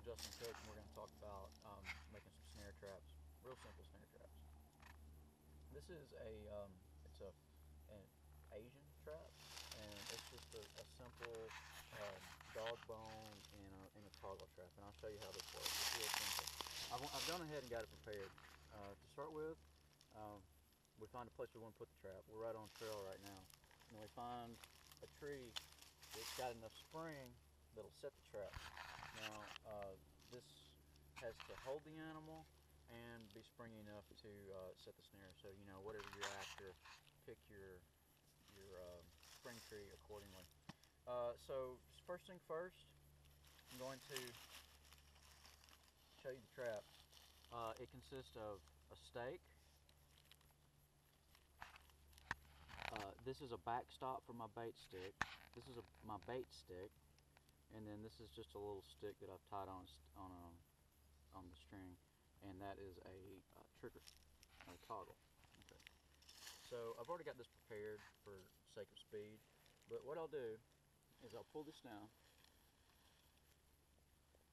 Justin Cook, and we're going to talk about making some snare traps, real simple snare traps. This is it's an Asian trap, and it's just a simple dog bone and a toggle trap, and I'll show you how this works. It's real simple. I've gone ahead and got it prepared. To start with, we find a place we want to put the trap. We're right on trail right now, and we find a tree that's got enough spring that'll set the trap. Now, this has to hold the animal and be springy enough to set the snare. So, you know, whatever you're after, pick your spring tree accordingly. So, first thing first, I'm going to show you the trap. It consists of a stake. This is a backstop for my bait stick. This is my bait stick, and then this is just a little stick that I've tied on the string, and that is a trigger, a toggle. Okay. So I've already got this prepared for sake of speed, but what I'll do is I'll pull this down,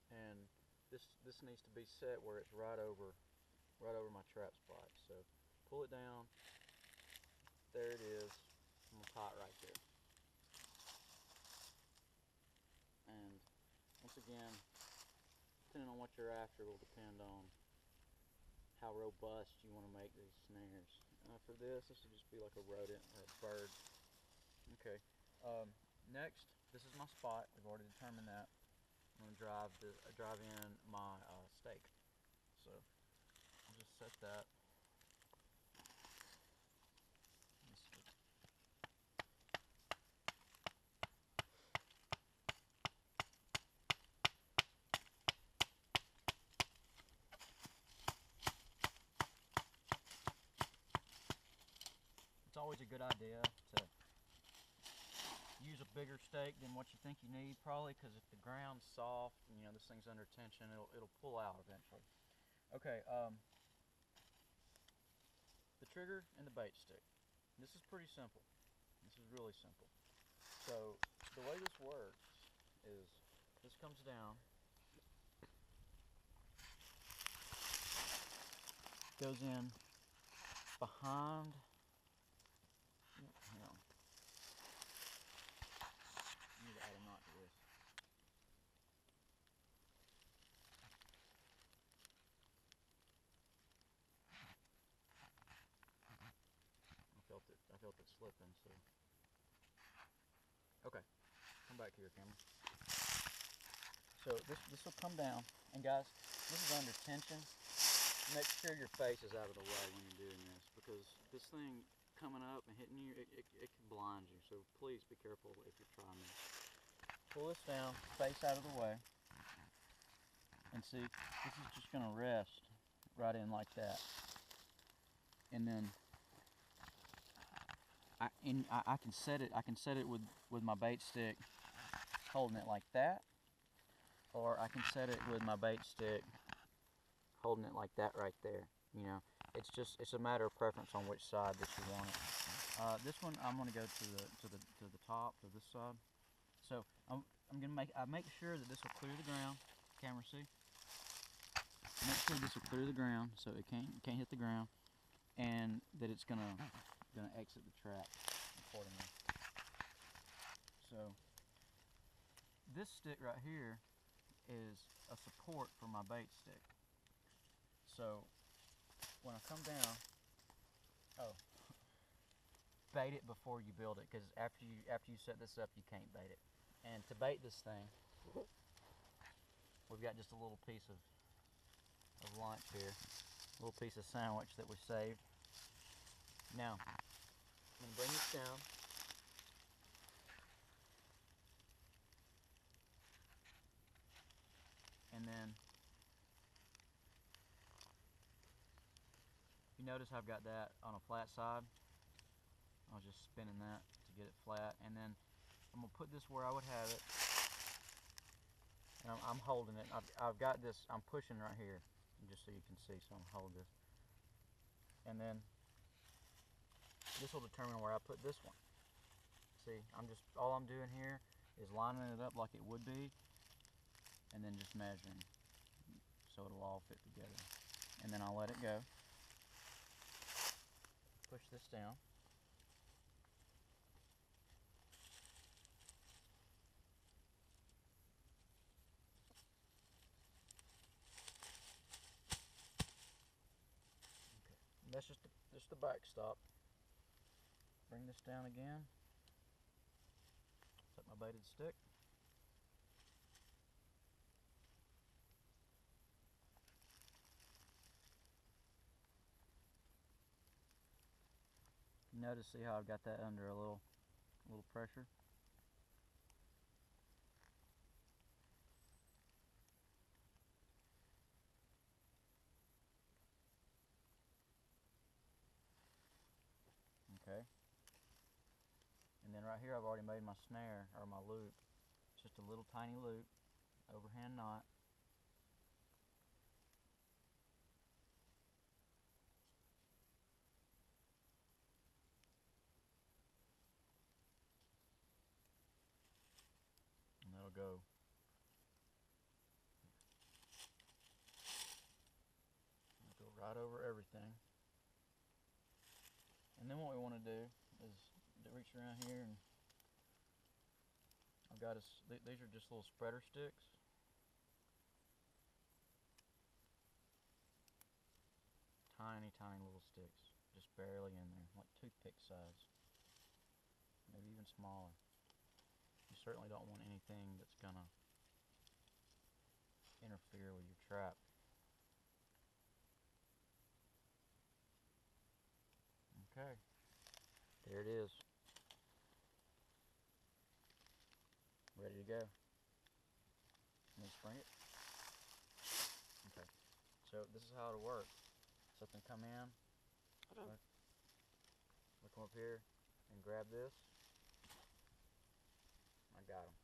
and this needs to be set where it's right over my trap spot. So pull it down. There it is. I'm gonna tie it right there. And once again, depending on what you're after will depend on how robust you want to make these snares. For this will just be like a rodent or a bird. Okay. Next, this is my spot. We've already determined that. I'm going to drive in my stake. So I'll just set that. It's always a good idea to use a bigger stake than what you think you need, probably, because if the ground's soft and you know this thing's under tension, it'll pull out eventually. Okay, the trigger and the bait stick. This is pretty simple. This is really simple. So the way this works is this comes down, goes in behind. Hang on. I need to add a knot to this. I felt it slipping, so. Okay, come back here, camera. So this will come down, and guys, this is under tension. Make sure your face is out of the way when you're doing this, because this thing coming up and hitting you, it can blind you. So please be careful if you're trying this. Pull this down, face out of the way, and see, this is just going to rest right in like that. And then I can set it with my bait stick holding it like that, or I can set it with my bait stick holding it like that right there. You know, it's a matter of preference on which side that you want it. This one I'm going to go to the top, to this side. So I'm going to make sure that this will clear the ground. Camera, see? Make sure this will clear the ground so it can't hit the ground, and that it's gonna exit the trap accordingly. So this stick right here is a support for my bait stick. So when I come down, bait it before you build it, because after you set this up, you can't bait it. And to bait this thing, we've got just a little piece of lunch here, a little piece of sandwich that we saved. Now, I'm going to bring this down. And then, you notice I've got that on a flat side. I was just spinning that to get it flat. And then I'm going to put this where I would have it. And I'm holding it. I've got this, I'm pushing right here, just so you can see, so I'm holding this. And then this will determine where I put this one. See, all I'm doing here is lining it up like it would be, and then just measuring. so it'll all fit together. And then I'll let it go. Push this down. Okay. That's just the backstop. Bring this down again. Set my baited stick. Notice, see how I've got that under a little pressure. Okay. And then right here I've already made my snare, or my loop. It's just a little tiny loop, overhand knot. And that'll go right over everything. And then what we want to do is reach around here, and I've got these are just little spreader sticks. Tiny little sticks, just barely in there, like toothpick size, maybe even smaller. You certainly don't want anything that's gonna interfere with your trap. Okay, there it is, ready to go. Let me spring it. Okay, so this is how it'll work. Something come in, look up here and grab this. I got them.